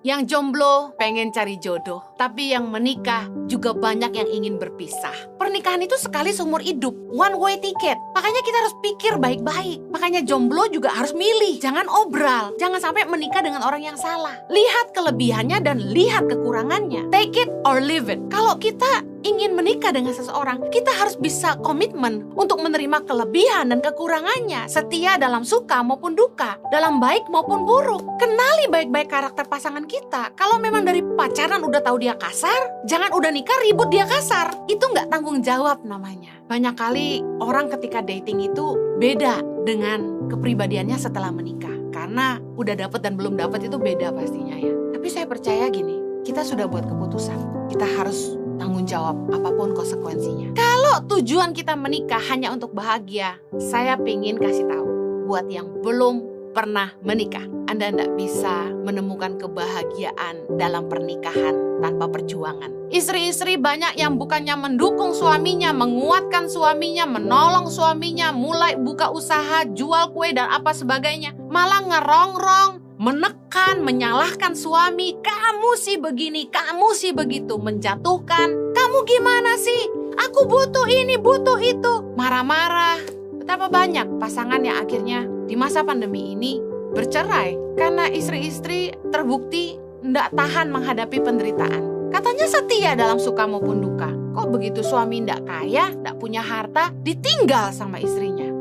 Yang jomblo pengen cari jodoh, tapi yang menikah juga banyak yang ingin berpisah. Pernikahan itu sekali seumur hidup, one way ticket. Makanya kita harus pikir baik-baik. Makanya jomblo juga harus milih, jangan obral. Jangan sampai menikah dengan orang yang salah. Lihat kelebihannya dan lihat kekurangannya. Take it or leave it. Kalau kita ingin menikah dengan seseorang, kita harus bisa komitmen untuk menerima kelebihan dan kekurangannya, setia dalam suka maupun duka, dalam baik maupun buruk. Kenali baik-baik karakter pasangan kita. Kalau memang dari pacaran udah tahu dia kasar, jangan udah nikah ribut dia kasar. Itu nggak tanggung jawab namanya. Banyak kali orang ketika dating itu beda dengan kepribadiannya setelah menikah, karena udah dapet dan belum dapet itu beda pastinya ya. Tapi saya percaya gini, kita sudah buat keputusan, kita harus tanggung jawab apapun konsekuensinya. Kalau tujuan kita menikah hanya untuk bahagia, saya pengen kasih tahu buat yang belum pernah menikah, Anda tidak bisa menemukan kebahagiaan dalam pernikahan tanpa perjuangan. Istri-istri banyak yang bukannya mendukung suaminya, menguatkan suaminya, menolong suaminya, mulai buka usaha, jual kue dan apa sebagainya, malah ngerongrong, menekan, menyalahkan suami. Kamu sih begini, kamu sih begitu, menjatuhkan. Kamu gimana sih? Aku butuh ini, butuh itu. Marah-marah. Betapa banyak pasangan yang akhirnya di masa pandemi ini bercerai karena istri-istri terbukti tidak tahan menghadapi penderitaan. Katanya setia dalam suka maupun duka. Kok begitu suami tidak kaya, tidak punya harta, ditinggal sama istrinya.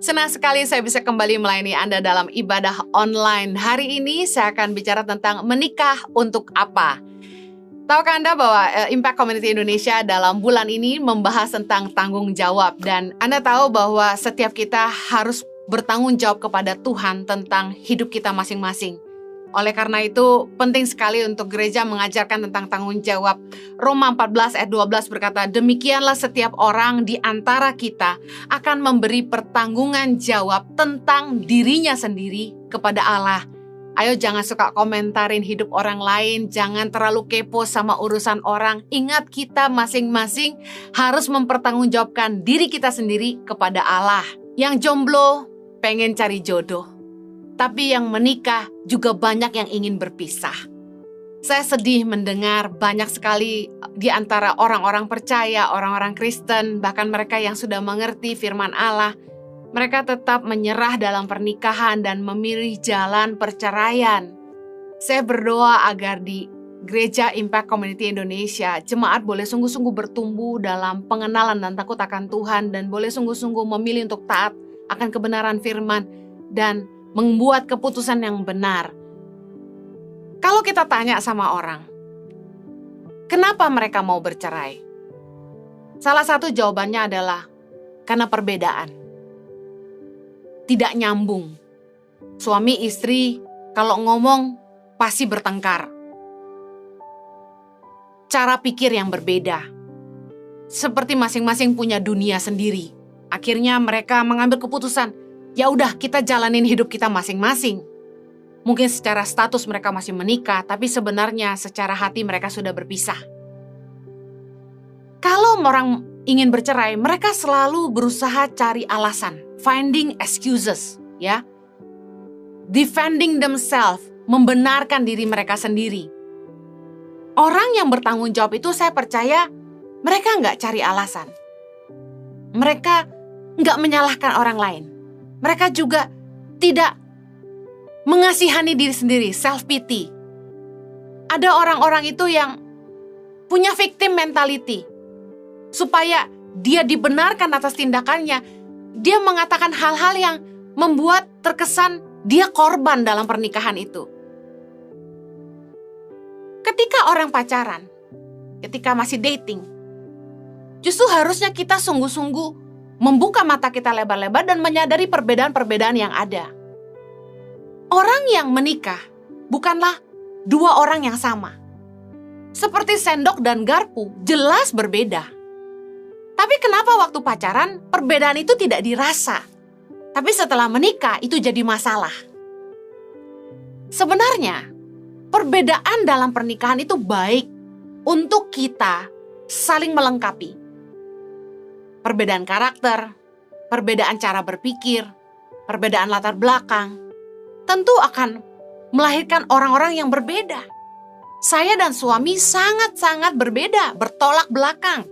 Senang sekali saya bisa kembali melayani Anda dalam ibadah online. Hari ini saya akan bicara tentang menikah untuk apa. Tahukah Anda bahwa Impact Community Indonesia dalam bulan ini membahas tentang tanggung jawab. Dan Anda tahu bahwa setiap kita harus bertanggung jawab kepada Tuhan tentang hidup kita masing-masing. Oleh karena itu, penting sekali untuk gereja mengajarkan tentang tanggung jawab. Roma 14 ayat 12 berkata, demikianlah setiap orang di antara kita akan memberi pertanggungan jawab tentang dirinya sendiri kepada Allah. Ayo jangan suka komentarin hidup orang lain, jangan terlalu kepo sama urusan orang. Ingat kita masing-masing harus mempertanggungjawabkan diri kita sendiri kepada Allah. Yang jomblo pengen cari jodoh. Tapi yang menikah juga banyak yang ingin berpisah. Saya sedih mendengar banyak sekali di antara orang-orang percaya, orang-orang Kristen, bahkan mereka yang sudah mengerti firman Allah, mereka tetap menyerah dalam pernikahan dan memilih jalan perceraian. Saya berdoa agar di Gereja Impact Community Indonesia, jemaat boleh sungguh-sungguh bertumbuh dalam pengenalan dan takut akan Tuhan, dan boleh sungguh-sungguh memilih untuk taat akan kebenaran firman dan membuat keputusan yang benar. Kalau kita tanya sama orang, kenapa mereka mau bercerai? Salah satu jawabannya adalah karena perbedaan. Tidak nyambung. Suami istri kalau ngomong pasti bertengkar. Cara pikir yang berbeda. Seperti masing-masing punya dunia sendiri. Akhirnya mereka mengambil keputusan, ya udah kita jalanin hidup kita masing-masing. Mungkin secara status mereka masih menikah, tapi sebenarnya secara hati mereka sudah berpisah. Kalau orang ingin bercerai, mereka selalu berusaha cari alasan, finding excuses, ya. Defending themselves, membenarkan diri mereka sendiri. Orang yang bertanggung jawab itu saya percaya mereka nggak cari alasan. Mereka nggak menyalahkan orang lain. Mereka juga tidak mengasihani diri sendiri, self-pity. Ada orang-orang itu yang punya victim mentality. Supaya dia dibenarkan atas tindakannya, dia mengatakan hal-hal yang membuat terkesan dia korban dalam pernikahan itu. Ketika orang pacaran, ketika masih dating, justru harusnya kita sungguh-sungguh membuka mata kita lebar-lebar dan menyadari perbedaan-perbedaan yang ada. Orang yang menikah bukanlah dua orang yang sama. Seperti sendok dan garpu, jelas berbeda. Tapi kenapa waktu pacaran perbedaan itu tidak dirasa? Tapi setelah menikah itu jadi masalah. Sebenarnya perbedaan dalam pernikahan itu baik untuk kita saling melengkapi. perbedaan karakter, perbedaan cara berpikir, perbedaan latar belakang, tentu akan melahirkan orang-orang yang berbeda. Saya dan suami sangat-sangat berbeda, bertolak belakang.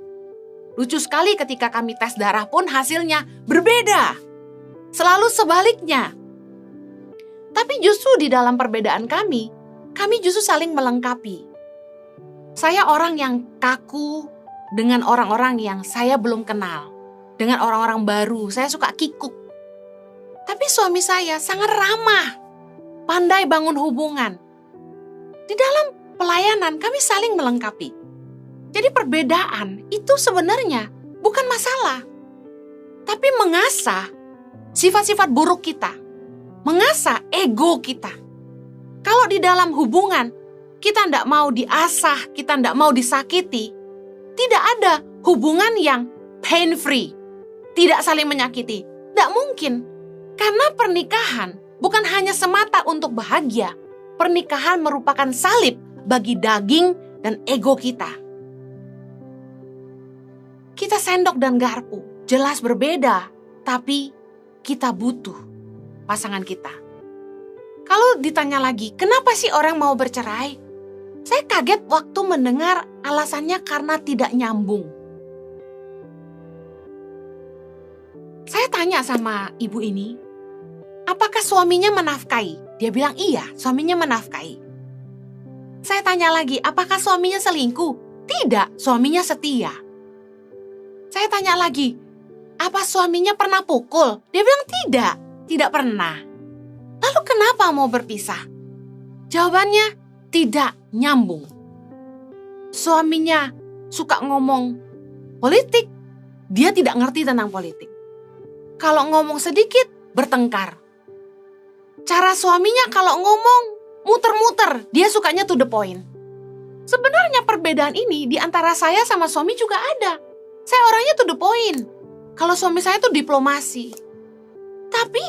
Lucu sekali ketika kami tes darah pun hasilnya berbeda. Selalu sebaliknya. Tapi justru di dalam perbedaan kami justru saling melengkapi. Saya orang yang kaku dengan orang-orang yang saya belum kenal. Dengan orang-orang baru, saya suka kikuk. Tapi suami saya sangat ramah, pandai bangun hubungan. Di dalam pelayanan kami saling melengkapi. Jadi perbedaan itu sebenarnya bukan masalah. Tapi mengasah sifat-sifat buruk kita. Mengasah ego kita. Kalau di dalam hubungan kita tidak mau diasah, kita tidak mau disakiti, tidak ada hubungan yang pain free, tidak saling menyakiti. Tidak mungkin. Karena pernikahan bukan hanya semata untuk bahagia. Pernikahan merupakan salib bagi daging dan ego kita. Kita sendok dan garpu, jelas berbeda, tapi kita butuh pasangan kita. Kalau ditanya lagi, kenapa sih orang mau bercerai? Saya kaget waktu mendengar alasannya karena tidak nyambung. Saya tanya sama ibu ini, apakah suaminya menafkahi? Dia bilang iya, suaminya menafkahi. Saya tanya lagi, apakah suaminya selingkuh? Tidak, suaminya setia. Saya tanya lagi, apa suaminya pernah pukul? Dia bilang tidak, tidak pernah. Lalu kenapa mau berpisah? Jawabannya tidak nyambung. Suaminya suka ngomong politik, dia tidak ngerti tentang politik. Kalau ngomong sedikit, bertengkar. Cara suaminya kalau ngomong muter-muter, dia sukanya to the point. Sebenarnya perbedaan ini di antara saya sama suami juga ada. Saya orangnya to the point. Kalau suami saya tuh diplomasi. Tapi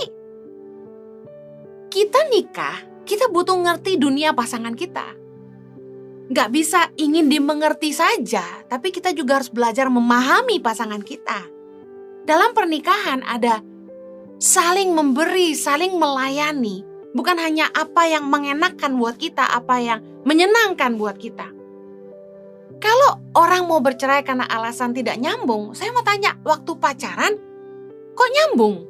kita nikah, kita butuh ngerti dunia pasangan kita. Gak bisa ingin dimengerti saja, tapi kita juga harus belajar memahami pasangan kita. Dalam pernikahan ada saling memberi, saling melayani. Bukan hanya apa yang mengenakan buat kita, apa yang menyenangkan buat kita. Kalau orang mau bercerai karena alasan tidak nyambung, saya mau tanya, waktu pacaran kok nyambung?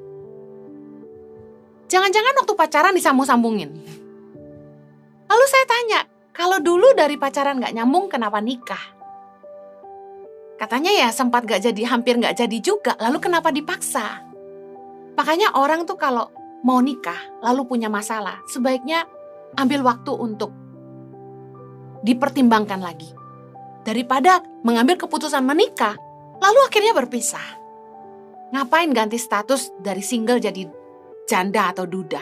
Jangan-jangan waktu pacaran disambung-sambungin. Lalu saya tanya, kalau dulu dari pacaran gak nyambung, kenapa nikah? Katanya ya sempat gak jadi, hampir gak jadi juga, lalu kenapa dipaksa? Makanya orang tuh kalau mau nikah, lalu punya masalah, sebaiknya ambil waktu untuk dipertimbangkan lagi. Daripada mengambil keputusan menikah, lalu akhirnya berpisah. Ngapain ganti status dari single jadi janda atau duda?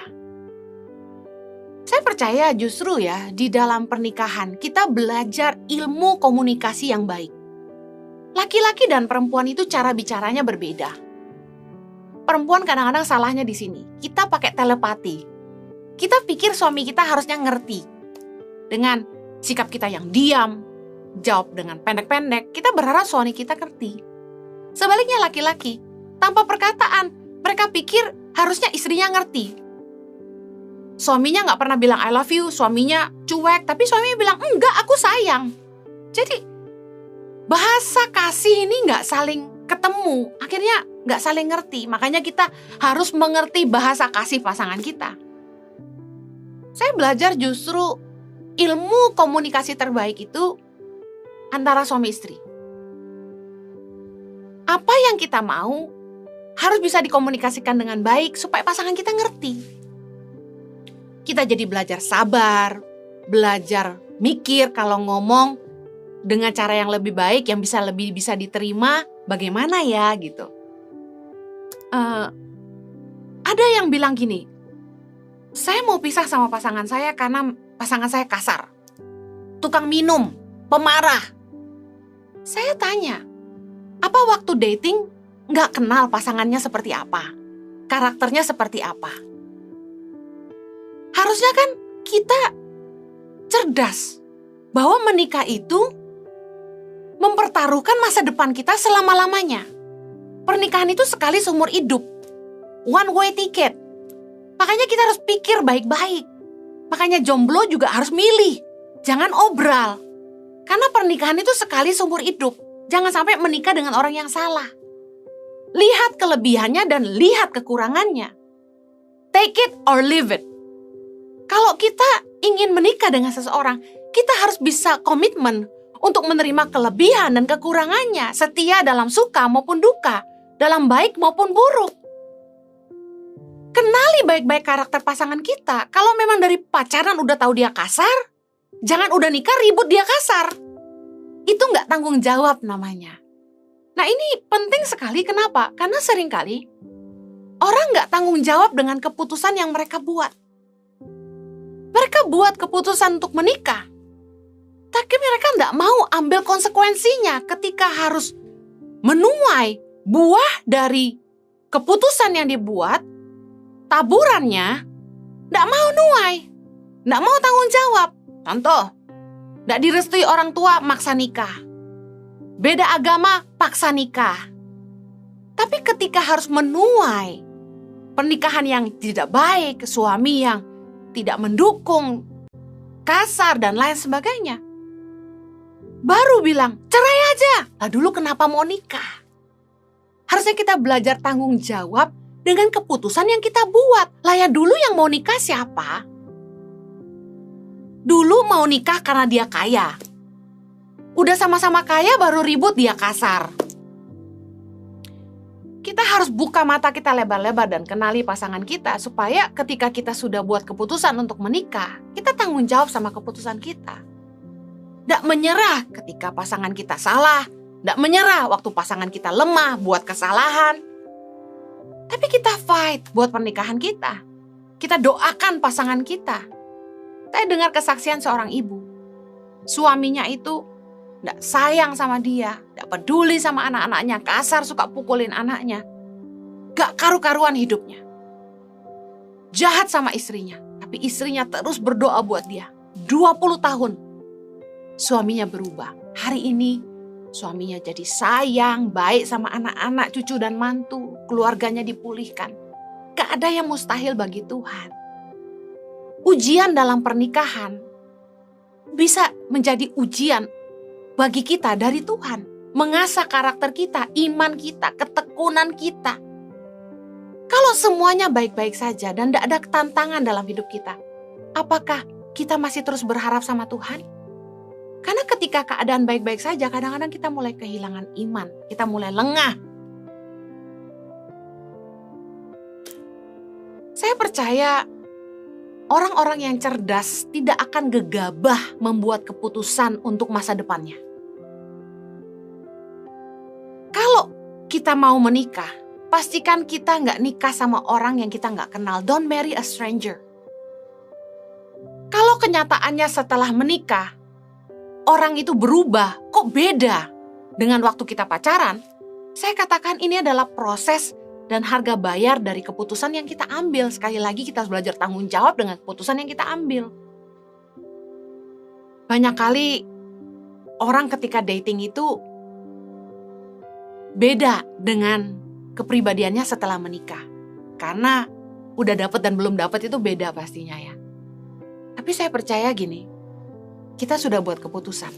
Saya percaya justru ya, di dalam pernikahan kita belajar ilmu komunikasi yang baik. Laki-laki dan perempuan itu cara bicaranya berbeda. Perempuan kadang-kadang salahnya di sini. Kita pakai telepati. Kita pikir suami kita harusnya ngerti. Dengan sikap kita yang diam, jawab dengan pendek-pendek, kita berharap suami kita ngerti. Sebaliknya laki-laki, tanpa perkataan, mereka pikir harusnya istrinya ngerti. Suaminya gak pernah bilang I love you, suaminya cuek, tapi suaminya bilang enggak, aku sayang. Jadi bahasa kasih ini gak saling ketemu, akhirnya gak saling ngerti. Makanya kita harus mengerti bahasa kasih pasangan kita. Saya belajar justru ilmu komunikasi terbaik itu antara suami istri. Apa yang kita mau harus bisa dikomunikasikan dengan baik supaya pasangan kita ngerti. Kita jadi belajar sabar, belajar mikir kalau ngomong dengan cara yang lebih baik, yang lebih bisa diterima, bagaimana ya gitu. Ada yang bilang gini, saya mau pisah sama pasangan saya karena pasangan saya kasar, tukang minum, pemarah. Saya tanya, apa waktu dating gak kenal pasangannya seperti apa? Karakternya seperti apa? Harusnya kan kita cerdas bahwa menikah itu mempertaruhkan masa depan kita selama-lamanya. Pernikahan itu sekali seumur hidup. One way ticket. Makanya kita harus pikir baik-baik. Makanya jomblo juga harus milih. Jangan obral. Karena pernikahan itu sekali seumur hidup. Jangan sampai menikah dengan orang yang salah. Lihat kelebihannya dan lihat kekurangannya. Take it or leave it. Kalau kita ingin menikah dengan seseorang, kita harus bisa komitmen untuk menerima kelebihan dan kekurangannya, setia dalam suka maupun duka, dalam baik maupun buruk. Kenali baik-baik karakter pasangan kita. Kalau memang dari pacaran udah tahu dia kasar, jangan udah nikah ribut dia kasar. Itu nggak tanggung jawab namanya. Nah ini penting sekali, kenapa? Karena seringkali orang nggak tanggung jawab dengan keputusan yang mereka buat. Mereka buat keputusan untuk menikah, tapi mereka nggak mau ambil konsekuensinya ketika harus menuai buah dari keputusan yang dibuat, taburannya, nggak mau nuai, nggak mau tanggung jawab. Contoh, nggak direstui orang tua, maksa nikah. Beda agama, paksa nikah. Tapi ketika harus menuai pernikahan yang tidak baik, suami yang tidak mendukung, kasar dan lain sebagainya, baru bilang, cerai aja. Lah dulu kenapa mau nikah? Harusnya kita belajar tanggung jawab dengan keputusan yang kita buat. Lah ya dulu yang mau nikah siapa? Dulu mau nikah karena dia kaya. Udah sama-sama kaya baru ribut dia kasar. Kita harus buka mata kita lebar-lebar dan kenali pasangan kita supaya ketika kita sudah buat keputusan untuk menikah, kita tanggung jawab sama keputusan kita. Nggak menyerah ketika pasangan kita salah, nggak menyerah waktu pasangan kita lemah buat kesalahan. Tapi kita fight buat pernikahan kita. Kita doakan pasangan kita. Saya dengar kesaksian seorang ibu. Suaminya itu nggak sayang sama dia, nggak peduli sama anak-anaknya, kasar, suka pukulin anaknya. Gak karu-karuan hidupnya. Jahat sama istrinya, tapi istrinya terus berdoa buat dia. 20 tahun suaminya berubah. Hari ini suaminya jadi sayang, baik sama anak-anak, cucu dan mantu. Keluarganya dipulihkan. Gak ada yang mustahil bagi Tuhan. Ujian dalam pernikahan bisa menjadi ujian bagi kita dari Tuhan. Mengasah karakter kita, iman kita, ketekunan kita. Kalau semuanya baik-baik saja dan tidak ada tantangan dalam hidup kita, apakah kita masih terus berharap sama Tuhan? Karena ketika keadaan baik-baik saja, kadang-kadang kita mulai kehilangan iman, kita mulai lengah. Saya percaya orang-orang yang cerdas tidak akan gegabah membuat keputusan untuk masa depannya. Kalau kita mau menikah, pastikan kita nggak nikah sama orang yang kita nggak kenal. Don't marry a stranger. Kalau kenyataannya setelah menikah, orang itu berubah, kok beda dengan waktu kita pacaran, saya katakan ini adalah proses dan harga bayar dari keputusan yang kita ambil. Sekali lagi kita harus belajar tanggung jawab dengan keputusan yang kita ambil. Banyak kali orang ketika dating itu beda dengan kepribadiannya setelah menikah. Karena udah dapet dan belum dapet itu beda pastinya ya. Tapi saya percaya gini, kita sudah buat keputusan.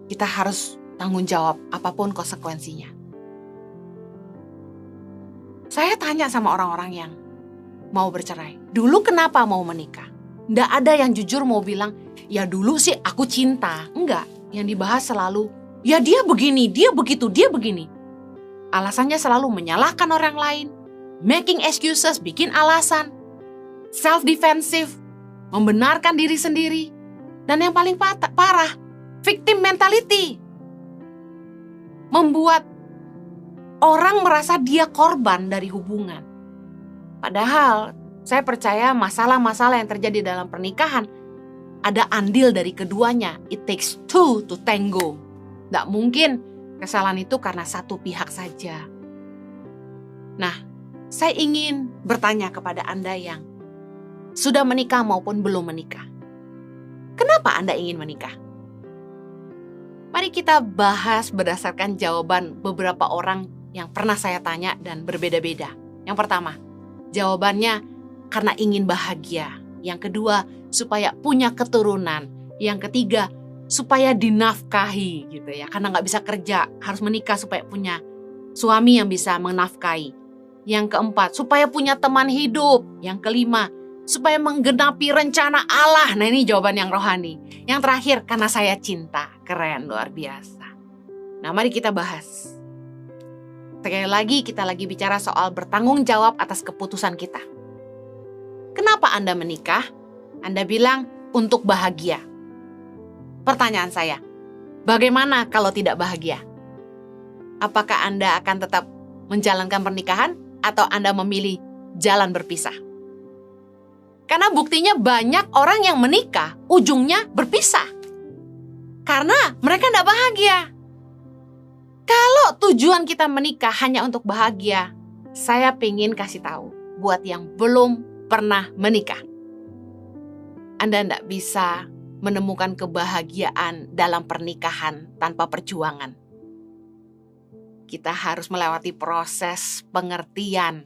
Kita harus tanggung jawab apapun konsekuensinya. Saya tanya sama orang-orang yang mau bercerai, dulu kenapa mau menikah? Nggak ada yang jujur mau bilang, ya dulu sih aku cinta. Enggak, yang dibahas selalu, ya dia begini, dia begitu, dia begini. Alasannya selalu menyalahkan orang lain, making excuses, bikin alasan, self-defensive, membenarkan diri sendiri. Dan yang paling parah, victim mentality. Membuat orang merasa dia korban dari hubungan. Padahal saya percaya masalah-masalah yang terjadi dalam pernikahan ada andil dari keduanya. It takes two to tango. Nggak mungkin kesalahan itu karena satu pihak saja. Nah, saya ingin bertanya kepada Anda yang sudah menikah maupun belum menikah. Kenapa Anda ingin menikah? Mari kita bahas berdasarkan jawaban beberapa orang yang pernah saya tanya dan berbeda-beda. Yang pertama, jawabannya karena ingin bahagia. Yang kedua, supaya punya keturunan. Yang ketiga, supaya dinafkahi gitu ya. Karena nggak bisa kerja, harus menikah supaya punya suami yang bisa menafkahi. Yang keempat, supaya punya teman hidup. Yang kelima, supaya menggenapi rencana Allah. Nah, ini jawaban yang rohani. Yang terakhir, karena saya cinta. Keren, luar biasa. Nah, mari kita bahas. Sekali lagi, kita lagi bicara soal bertanggung jawab atas keputusan kita. Kenapa Anda menikah? Anda bilang untuk bahagia. Pertanyaan saya, bagaimana kalau tidak bahagia? Apakah Anda akan tetap menjalankan pernikahan atau Anda memilih jalan berpisah? Karena buktinya banyak orang yang menikah, ujungnya berpisah. Karena mereka tidak bahagia. Kalau tujuan kita menikah hanya untuk bahagia, saya pengen kasih tahu buat yang belum pernah menikah. Anda tidak bisa menemukan kebahagiaan dalam pernikahan tanpa perjuangan. Kita harus melewati proses pengertian,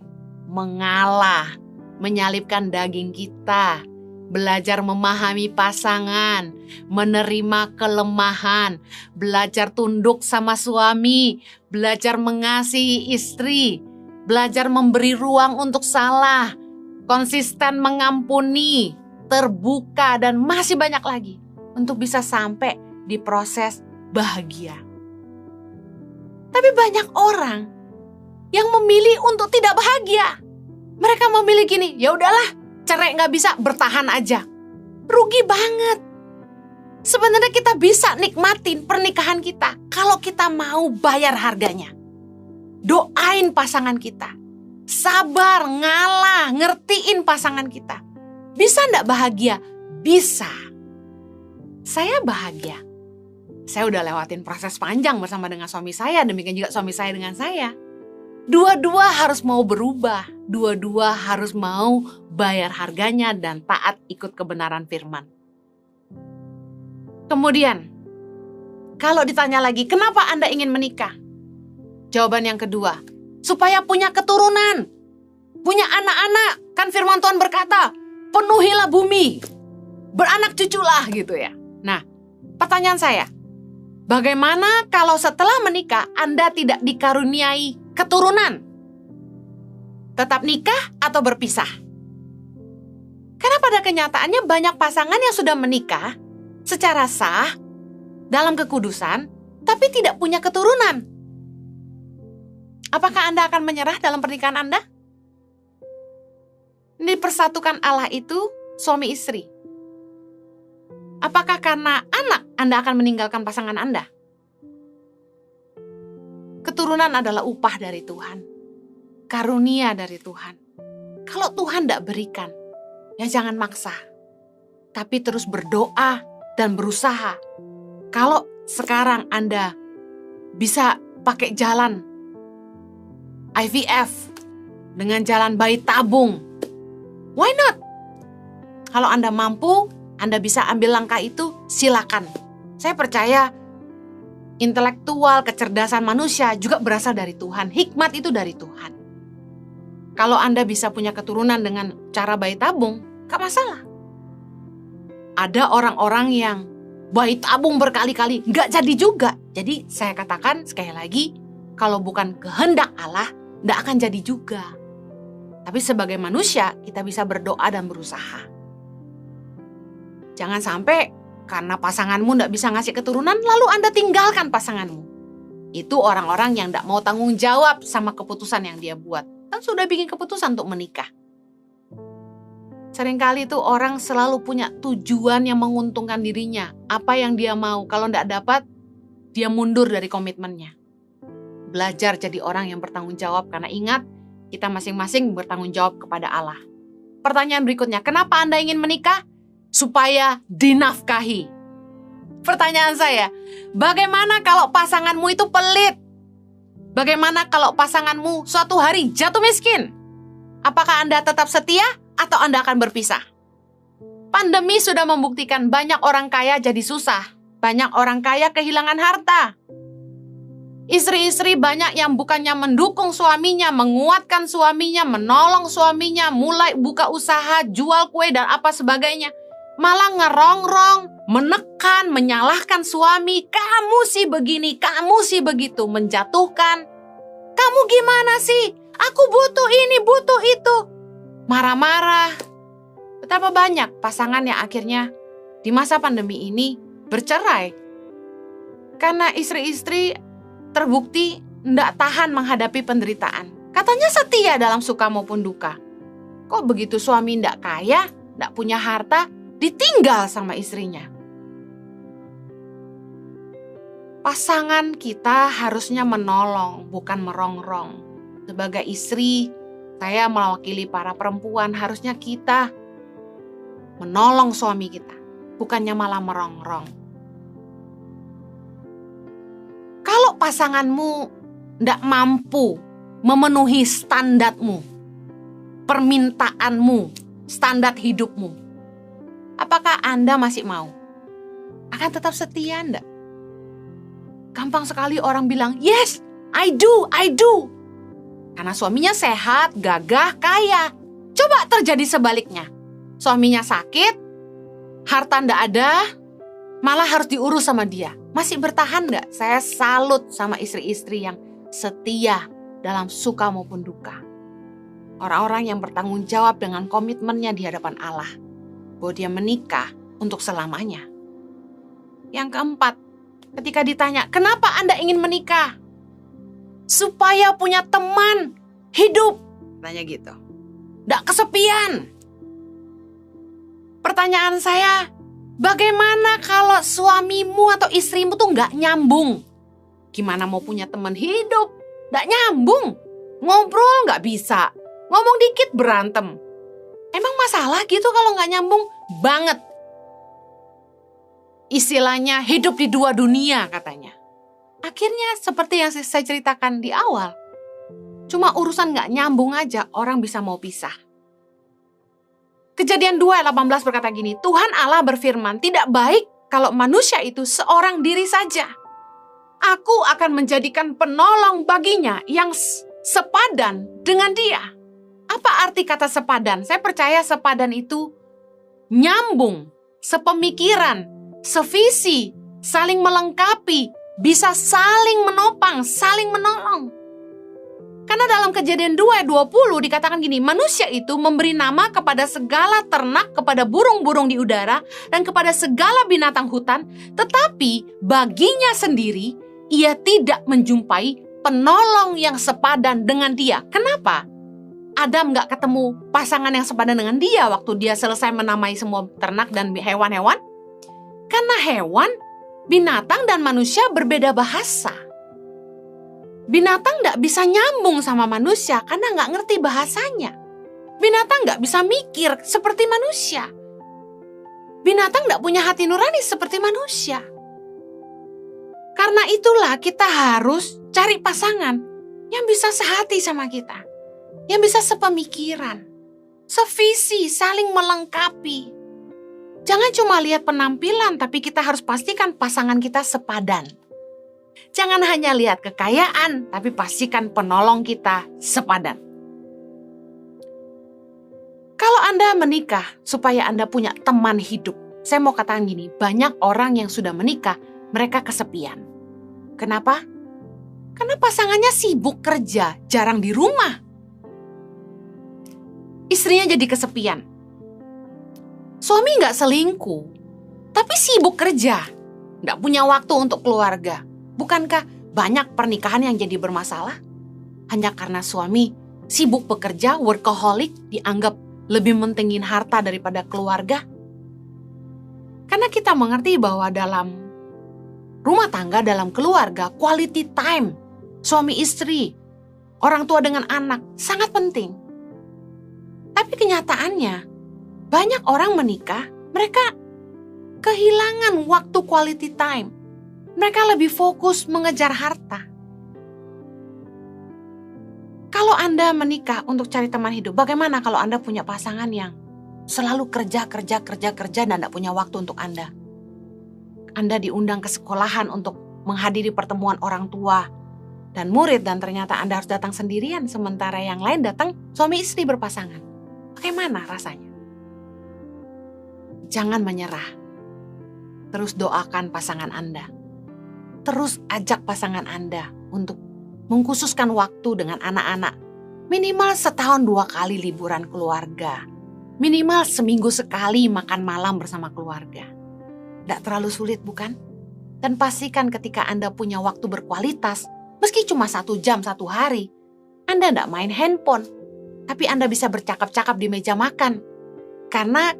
mengalah, menyalipkan daging kita, belajar memahami pasangan, menerima kelemahan, belajar tunduk sama suami, belajar mengasihi istri, belajar memberi ruang untuk salah, konsisten mengampuni, terbuka, dan masih banyak lagi untuk bisa sampai di proses bahagia. Tapi banyak orang yang memilih untuk tidak bahagia. Mereka memilih gini, ya udahlah, cerai nggak bisa, bertahan aja. Rugi banget. Sebenarnya kita bisa nikmatin pernikahan kita kalau kita mau bayar harganya. Doain pasangan kita. Sabar, ngalah, ngertiin pasangan kita. Bisa nggak bahagia? Bisa. Saya bahagia. Saya udah lewatin proses panjang bersama dengan suami saya, demikian juga suami saya dengan saya. Dua-dua harus mau berubah, dua-dua harus mau bayar harganya dan taat ikut kebenaran firman. Kemudian, kalau ditanya lagi, kenapa Anda ingin menikah? Jawaban yang kedua, supaya punya keturunan, punya anak-anak. Kan firman Tuhan berkata, penuhilah bumi, beranak cuculah gitu ya. Nah, pertanyaan saya, bagaimana kalau setelah menikah Anda tidak dikaruniai keturunan? Tetap nikah atau berpisah? Karena pada kenyataannya banyak pasangan yang sudah menikah secara sah dalam kekudusan, tapi tidak punya keturunan. Apakah Anda akan menyerah dalam pernikahan Anda? Dipersatukan Allah itu suami istri. Apakah karena anak Anda akan meninggalkan pasangan Anda? Keturunan adalah upah dari Tuhan, karunia dari Tuhan. Kalau Tuhan tidak berikan, ya jangan maksa, tapi terus berdoa dan berusaha. Kalau sekarang Anda bisa pakai jalan IVF dengan jalan bayi tabung, why not? Kalau Anda mampu, Anda bisa ambil langkah itu, silakan. Saya percaya intelektual, kecerdasan manusia juga berasal dari Tuhan. Hikmat itu dari Tuhan. Kalau Anda bisa punya keturunan dengan cara bayi tabung, gak masalah. Ada orang-orang yang bayi tabung berkali-kali, gak jadi juga. Jadi saya katakan sekali lagi, kalau bukan kehendak Allah, gak akan jadi juga. Tapi sebagai manusia, kita bisa berdoa dan berusaha. Jangan sampai karena pasanganmu gak bisa ngasih keturunan, lalu Anda tinggalkan pasanganmu. Itu orang-orang yang gak mau tanggung jawab sama keputusan yang dia buat. Kan sudah bikin keputusan untuk menikah. Seringkali tuh orang selalu punya tujuan yang menguntungkan dirinya. Apa yang dia mau, kalau gak dapat, dia mundur dari komitmennya. Belajar jadi orang yang bertanggung jawab, karena ingat, kita masing-masing bertanggung jawab kepada Allah. Pertanyaan berikutnya, kenapa Anda ingin menikah? Supaya dinafkahi. Pertanyaan saya, bagaimana kalau pasanganmu itu pelit? Bagaimana kalau pasanganmu suatu hari jatuh miskin? Apakah Anda tetap setia atau Anda akan berpisah? Pandemi sudah membuktikan banyak orang kaya jadi susah. Banyak orang kaya kehilangan harta. Istri-istri banyak yang bukannya mendukung suaminya, menguatkan suaminya, menolong suaminya, mulai buka usaha, jual kue dan apa sebagainya. Malah ngerongrong, menekan, menyalahkan suami. Kamu sih begini, kamu sih begitu, menjatuhkan. Kamu gimana sih? Aku butuh ini, butuh itu. Marah-marah. Betapa banyak pasangan yang akhirnya di masa pandemi ini bercerai. Karena istri-istri terbukti tidak tahan menghadapi penderitaan. Katanya setia dalam suka maupun duka. Kok begitu suami tidak kaya, tidak punya harta, ditinggal sama istrinya? Pasangan kita harusnya menolong, bukan merongrong. Sebagai istri, saya mewakili para perempuan, harusnya kita menolong suami kita, bukannya malah merongrong. Kalau pasanganmu tidak mampu memenuhi standarmu, permintaanmu, standar hidupmu, apakah Anda masih mau? Akan tetap setia enggak? Gampang sekali orang bilang, yes, I do. Karena suaminya sehat, gagah, kaya. Coba terjadi sebaliknya. Suaminya sakit, harta enggak ada, malah harus diurus sama dia. Masih bertahan enggak? Saya salut sama istri-istri yang setia dalam suka maupun duka. Orang-orang yang bertanggung jawab dengan komitmennya di hadapan Allah. Bahwa dia menikah untuk selamanya. Yang keempat, ketika ditanya, kenapa Anda ingin menikah? Supaya punya teman hidup. Tanya gitu. Nggak kesepian. Pertanyaan saya, bagaimana kalau suamimu atau istrimu tuh nggak nyambung? Gimana mau punya teman hidup? Nggak nyambung. Ngobrol nggak bisa. Ngomong dikit berantem. Emang masalah gitu kalau nggak nyambung? Banget. Istilahnya hidup di dua dunia katanya. Akhirnya seperti yang saya ceritakan di awal. Cuma urusan nggak nyambung aja orang bisa mau pisah. Kejadian 2 ayat 18 berkata gini, Tuhan Allah berfirman, tidak baik kalau manusia itu seorang diri saja. Aku akan menjadikan penolong baginya yang sepadan dengan dia. Apa arti kata sepadan? Saya percaya sepadan itu nyambung, sepemikiran, sevisi, saling melengkapi, bisa saling menopang, saling menolong. Karena dalam Kejadian 2 ayat 20 dikatakan gini, manusia itu memberi nama kepada segala ternak, kepada burung-burung di udara, dan kepada segala binatang hutan, tetapi baginya sendiri, ia tidak menjumpai penolong yang sepadan dengan dia. Kenapa? Adam gak ketemu pasangan yang sepadan dengan dia waktu dia selesai menamai semua ternak dan hewan-hewan. Karena hewan, binatang dan manusia berbeda bahasa. Binatang gak bisa nyambung sama manusia karena gak ngerti bahasanya. Binatang gak bisa mikir seperti manusia. Binatang gak punya hati nurani seperti manusia. Karena itulah kita harus cari pasangan yang bisa sehati sama kita. Yang bisa sepemikiran, sevisi, saling melengkapi. Jangan cuma lihat penampilan, tapi kita harus pastikan pasangan kita sepadan. Jangan hanya lihat kekayaan, tapi pastikan penolong kita sepadan. Kalau Anda menikah supaya Anda punya teman hidup, saya mau katakan gini, banyak orang yang sudah menikah, mereka kesepian. Kenapa? Karena pasangannya sibuk kerja, jarang di rumah. Istrinya jadi kesepian. Suami nggak selingkuh, tapi sibuk kerja, nggak punya waktu untuk keluarga. Bukankah banyak pernikahan yang jadi bermasalah? Hanya karena suami sibuk bekerja, workaholic, dianggap lebih mentingin harta daripada keluarga. Karena kita mengerti bahwa dalam rumah tangga, dalam keluarga, quality time, suami istri, orang tua dengan anak, sangat penting. Tapi kenyataannya, banyak orang menikah, mereka kehilangan waktu quality time. Mereka lebih fokus mengejar harta. Kalau Anda menikah untuk cari teman hidup, bagaimana kalau Anda punya pasangan yang selalu kerja dan tidak punya waktu untuk Anda? Anda diundang ke sekolahan untuk menghadiri pertemuan orang tua, dan murid dan ternyata Anda harus datang sendirian sementara yang lain datang suami istri berpasangan. Bagaimana rasanya? Jangan menyerah. Terus doakan pasangan Anda. Terus ajak pasangan Anda untuk mengkhususkan waktu dengan anak-anak. Minimal setahun 2 kali liburan keluarga. Minimal seminggu sekali makan malam bersama keluarga. Tidak terlalu sulit bukan? Dan pastikan ketika Anda punya waktu berkualitas, meski cuma 1 jam 1 hari, Anda tidak main handphone. Tapi Anda bisa bercakap-cakap di meja makan. Karena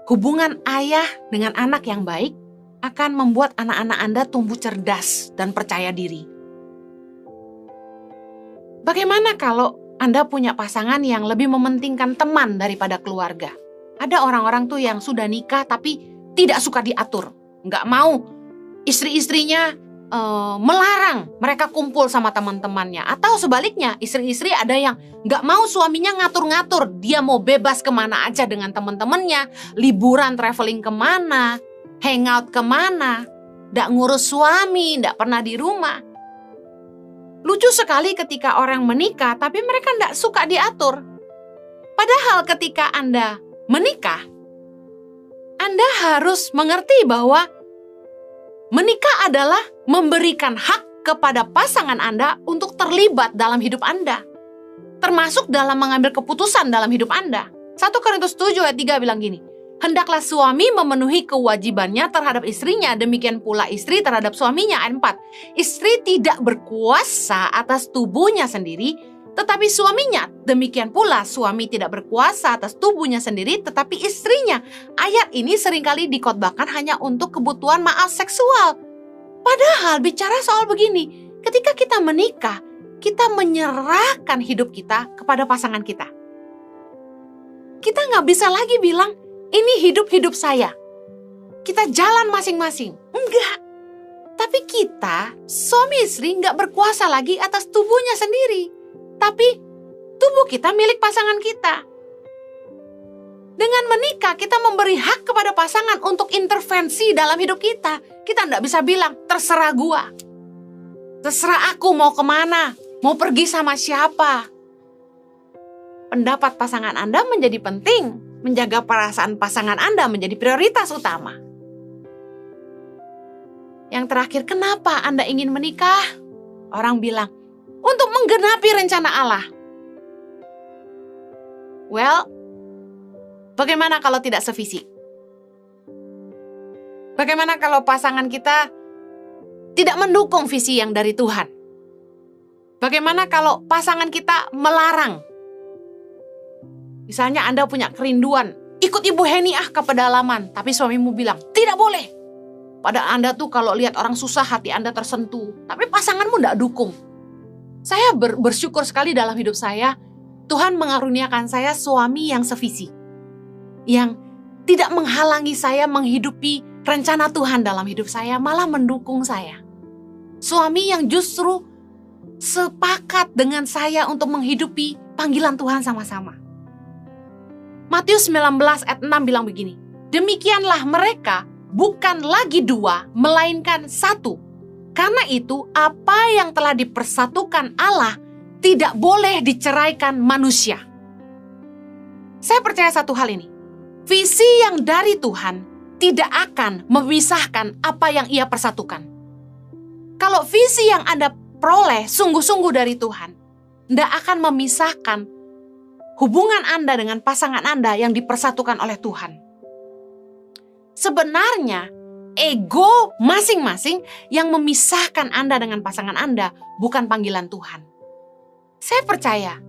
hubungan ayah dengan anak yang baik akan membuat anak-anak Anda tumbuh cerdas dan percaya diri. Bagaimana kalau Anda punya pasangan yang lebih mementingkan teman daripada keluarga? Ada orang-orang tuh yang sudah nikah tapi tidak suka diatur. Nggak mau istri-istrinya melarang mereka kumpul sama teman-temannya. Atau sebaliknya, istri-istri ada yang nggak mau suaminya ngatur-ngatur. Dia mau bebas kemana aja dengan teman-temannya. Liburan, traveling kemana, hangout kemana. Nggak ngurus suami, nggak pernah di rumah. Lucu sekali ketika orang menikah, tapi mereka tidak suka diatur. Padahal ketika Anda menikah, Anda harus mengerti bahwa menikah adalah memberikan hak kepada pasangan Anda untuk terlibat dalam hidup Anda. Termasuk dalam mengambil keputusan dalam hidup Anda. 1 Korintus 7 ayat 3 bilang gini, hendaklah suami memenuhi kewajibannya terhadap istrinya, demikian pula istri terhadap suaminya. Ayat 4, istri tidak berkuasa atas tubuhnya sendiri, tetapi suaminya. Demikian pula suami tidak berkuasa atas tubuhnya sendiri, tetapi istrinya. Ayat ini seringkali dikhotbahkan hanya untuk kebutuhan maaf seksual. Padahal bicara soal begini, ketika kita menikah, kita menyerahkan hidup kita kepada pasangan kita. Kita nggak bisa lagi bilang, ini hidup saya. Kita jalan masing-masing. Enggak. Tapi kita, suami istri, nggak berkuasa lagi atas tubuhnya sendiri. Tapi tubuh kita milik pasangan kita. Dengan menikah, kita memberi hak kepada pasangan untuk intervensi dalam hidup kita. Kita nggak bisa bilang, terserah gua. Terserah aku mau kemana, mau pergi sama siapa. Pendapat pasangan Anda menjadi penting. Menjaga perasaan pasangan Anda menjadi prioritas utama. Yang terakhir, kenapa Anda ingin menikah? Orang bilang, untuk menggenapi rencana Allah. Well, bagaimana kalau tidak sevisi? Bagaimana kalau pasangan kita tidak mendukung visi yang dari Tuhan? Bagaimana kalau pasangan kita melarang? Misalnya Anda punya kerinduan, ikut Ibu Heni ke pedalaman, tapi suamimu bilang, tidak boleh. Padahal Anda tuh kalau lihat orang susah hati Anda tersentuh, tapi pasanganmu tidak dukung. Saya bersyukur sekali dalam hidup saya, Tuhan mengaruniakan saya suami yang sevisi. Yang tidak menghalangi saya menghidupi rencana Tuhan dalam hidup saya, malah mendukung saya. Suami yang justru sepakat dengan saya untuk menghidupi panggilan Tuhan sama-sama. Matius 19 ayat 6 bilang begini, demikianlah mereka bukan lagi 2, melainkan 1. Karena itu apa yang telah dipersatukan Allah tidak boleh diceraikan manusia. Saya percaya satu hal ini, visi yang dari Tuhan tidak akan memisahkan apa yang Ia persatukan. Kalau visi yang Anda peroleh sungguh-sungguh dari Tuhan, tidak akan memisahkan hubungan Anda dengan pasangan Anda yang dipersatukan oleh Tuhan. Sebenarnya, ego masing-masing yang memisahkan Anda dengan pasangan Anda bukan panggilan Tuhan. Saya percaya,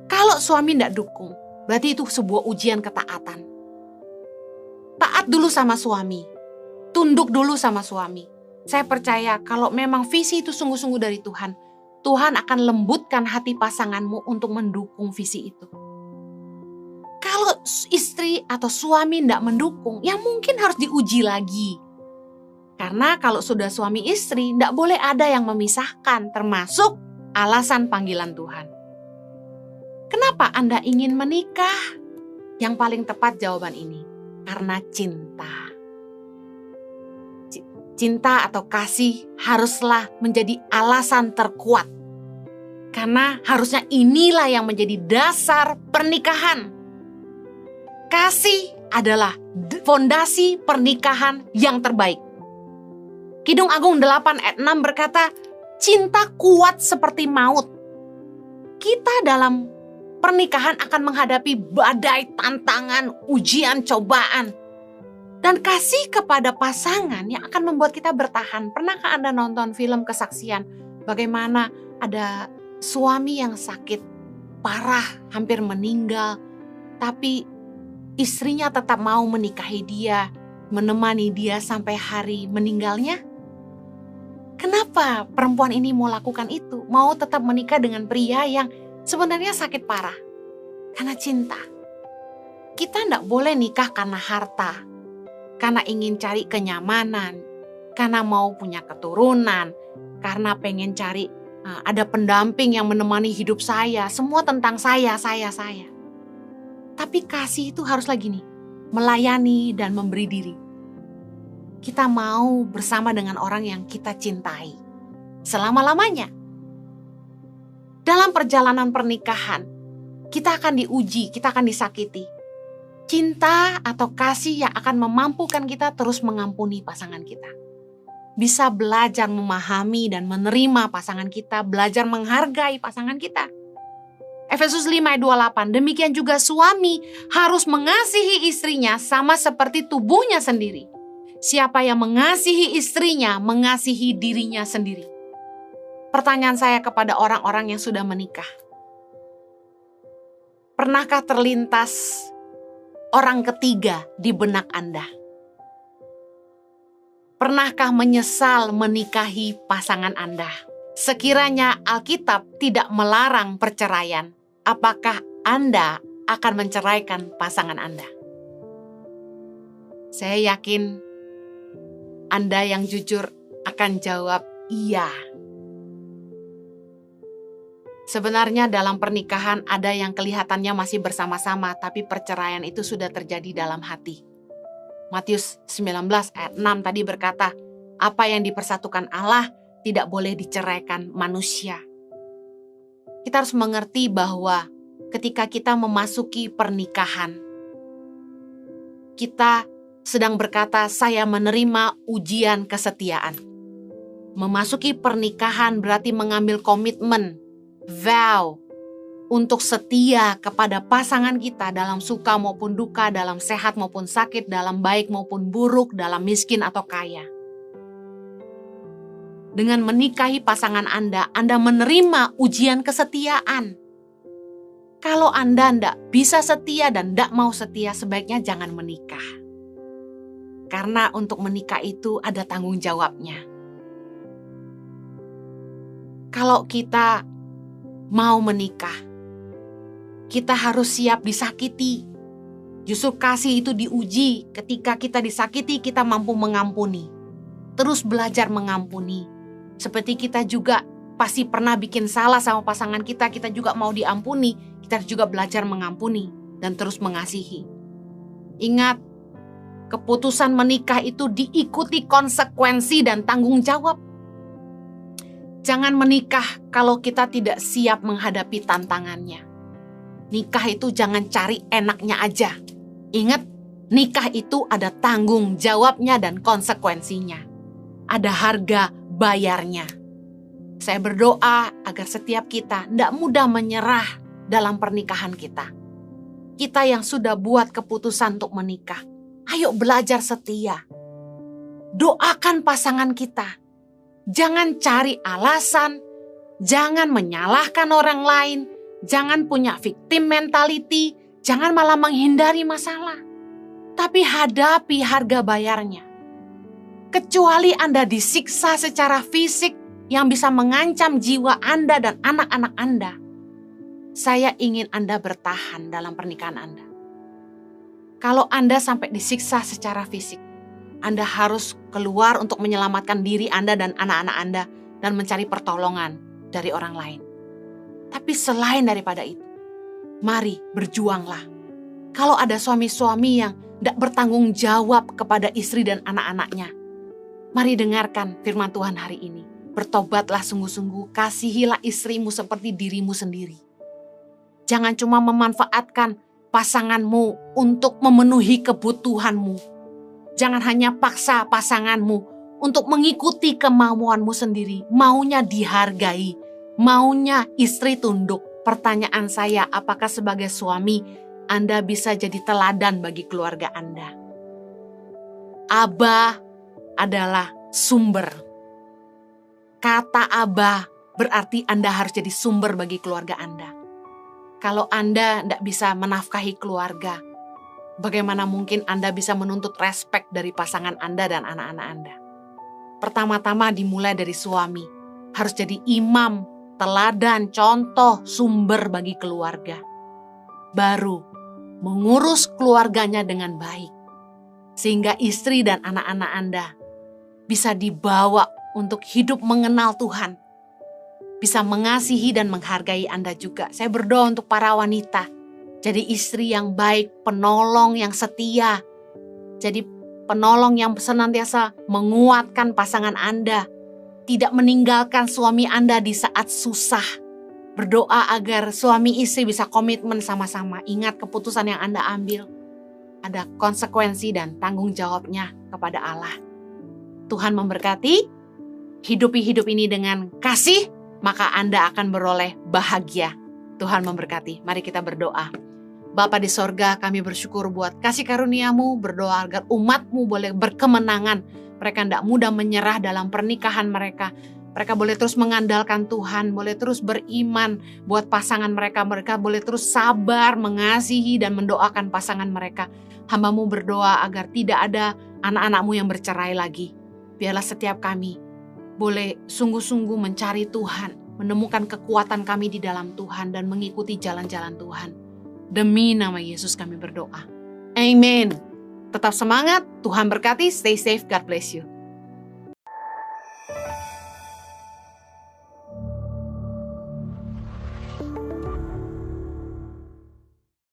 kalau suami tidak dukung, berarti itu sebuah ujian ketaatan. Taat dulu sama suami, tunduk dulu sama suami. Saya percaya kalau memang visi itu sungguh-sungguh dari Tuhan, Tuhan akan lembutkan hati pasanganmu untuk mendukung visi itu. Kalau istri atau suami tidak mendukung, ya mungkin harus diuji lagi. Karena kalau sudah suami istri, tidak boleh ada yang memisahkan, termasuk alasan panggilan Tuhan. Kenapa Anda ingin menikah? Yang paling tepat jawaban ini, karena cinta. cinta atau kasih haruslah menjadi alasan terkuat. Karena harusnya inilah yang menjadi dasar pernikahan. Kasih adalah fondasi pernikahan yang terbaik. Kidung Agung 8 ayat 6 berkata, cinta kuat seperti maut. Kita dalam pernikahan akan menghadapi badai tantangan, ujian, cobaan. Dan kasih kepada pasangan yang akan membuat kita bertahan. Pernahkah Anda nonton film kesaksian? Bagaimana ada suami yang sakit, parah, hampir meninggal. Tapi istrinya tetap mau menikahi dia, menemani dia sampai hari meninggalnya. Kenapa perempuan ini mau lakukan itu? Mau tetap menikah dengan pria yang sebenarnya sakit parah? Karena cinta. Kita tidak boleh nikah karena harta, karena ingin cari kenyamanan, karena mau punya keturunan, karena pengen cari ada pendamping yang menemani hidup saya. Semua tentang saya. Tapi kasih itu harus lagi nih, melayani dan memberi diri. Kita mau bersama dengan orang yang kita cintai selama-lamanya. Dalam perjalanan pernikahan, kita akan diuji, kita akan disakiti. Cinta atau kasih yang akan memampukan kita terus mengampuni pasangan kita. Bisa belajar memahami dan menerima pasangan kita, belajar menghargai pasangan kita. Efesus 5 ayat 28, demikian juga suami harus mengasihi istrinya sama seperti tubuhnya sendiri. Siapa yang mengasihi istrinya, mengasihi dirinya sendiri. Pertanyaan saya kepada orang-orang yang sudah menikah. Pernahkah terlintas orang ketiga di benak Anda? Pernahkah menyesal menikahi pasangan Anda? Sekiranya Alkitab tidak melarang perceraian, apakah Anda akan menceraikan pasangan Anda? Saya yakin Anda yang jujur akan jawab iya. Sebenarnya dalam pernikahan ada yang kelihatannya masih bersama-sama, tapi perceraian itu sudah terjadi dalam hati. Matius 19 ayat 6 tadi berkata, apa yang dipersatukan Allah tidak boleh diceraikan manusia. Kita harus mengerti bahwa ketika kita memasuki pernikahan, kita sedang berkata, saya menerima ujian kesetiaan. Memasuki pernikahan berarti mengambil komitmen, vow, untuk setia kepada pasangan kita dalam suka maupun duka, dalam sehat maupun sakit, dalam baik maupun buruk, dalam miskin atau kaya. Dengan menikahi pasangan Anda menerima ujian kesetiaan. Kalau Anda tidak bisa setia dan tidak mau setia, sebaiknya jangan menikah. Karena untuk menikah itu ada tanggung jawabnya. Kalau kita mau menikah, kita harus siap disakiti. Justru kasih itu diuji. Ketika kita disakiti, kita mampu mengampuni. Terus belajar mengampuni. Seperti kita juga pasti pernah bikin salah sama pasangan kita, kita juga mau diampuni. Kita juga belajar mengampuni dan terus mengasihi. Ingat, keputusan menikah itu diikuti konsekuensi dan tanggung jawab. Jangan menikah kalau kita tidak siap menghadapi tantangannya. Nikah itu jangan cari enaknya aja. Ingat, nikah itu ada tanggung jawabnya dan konsekuensinya. Ada harga bayarnya. Saya berdoa agar setiap kita tidak mudah menyerah dalam pernikahan kita. Kita yang sudah buat keputusan untuk menikah, ayo belajar setia. Doakan pasangan kita. Jangan cari alasan, jangan menyalahkan orang lain, jangan punya victim mentality, jangan malah menghindari masalah. Tapi hadapi harga bayarnya. Kecuali Anda disiksa secara fisik yang bisa mengancam jiwa Anda dan anak-anak Anda, saya ingin Anda bertahan dalam pernikahan Anda. Kalau Anda sampai disiksa secara fisik, Anda harus keluar untuk menyelamatkan diri Anda dan anak-anak Anda dan mencari pertolongan dari orang lain. Tapi selain daripada itu, mari berjuanglah. Kalau ada suami-suami yang tidak bertanggung jawab kepada istri dan anak-anaknya, Mari dengarkan firman Tuhan hari ini. Bertobatlah sungguh-sungguh, kasihilah istrimu seperti dirimu sendiri. Jangan cuma memanfaatkan pasanganmu untuk memenuhi kebutuhanmu. Jangan hanya paksa pasanganmu untuk mengikuti kemauanmu sendiri. Maunya dihargai, maunya istri tunduk. Pertanyaan saya, apakah sebagai suami Anda bisa jadi teladan bagi keluarga Anda? Abah adalah sumber. Kata Abah berarti Anda harus jadi sumber bagi keluarga Anda. Kalau Anda tidak bisa menafkahi keluarga, bagaimana mungkin Anda bisa menuntut respek dari pasangan Anda dan anak-anak Anda? Pertama-tama dimulai dari suami. Harus jadi imam, teladan, contoh, sumber bagi keluarga. Baru mengurus keluarganya dengan baik. Sehingga istri dan anak-anak Anda bisa dibawa untuk hidup mengenal Tuhan. Bisa mengasihi dan menghargai Anda juga. Saya berdoa untuk para wanita. Jadi istri yang baik, penolong yang setia. Jadi penolong yang senantiasa menguatkan pasangan Anda. Tidak meninggalkan suami Anda di saat susah. Berdoa agar suami istri bisa komitmen sama-sama. Ingat keputusan yang Anda ambil. Ada konsekuensi dan tanggung jawabnya kepada Allah. Tuhan memberkati. Hidupi hidup ini dengan kasih, maka Anda akan beroleh bahagia. Tuhan memberkati. Mari kita berdoa. Bapa di sorga, kami bersyukur buat kasih karunia-Mu, berdoa agar umat-Mu boleh berkemenangan. Mereka tidak mudah menyerah dalam pernikahan mereka. Mereka boleh terus mengandalkan Tuhan, boleh terus beriman buat pasangan mereka. Mereka boleh terus sabar, mengasihi dan mendoakan pasangan mereka. Hamba-Mu berdoa agar tidak ada anak-anak-Mu yang bercerai lagi. Biarlah setiap kami boleh sungguh-sungguh mencari Tuhan, menemukan kekuatan kami di dalam Tuhan dan mengikuti jalan-jalan Tuhan. Demi nama Yesus kami berdoa. Amin. Tetap semangat, Tuhan berkati, stay safe, God bless you.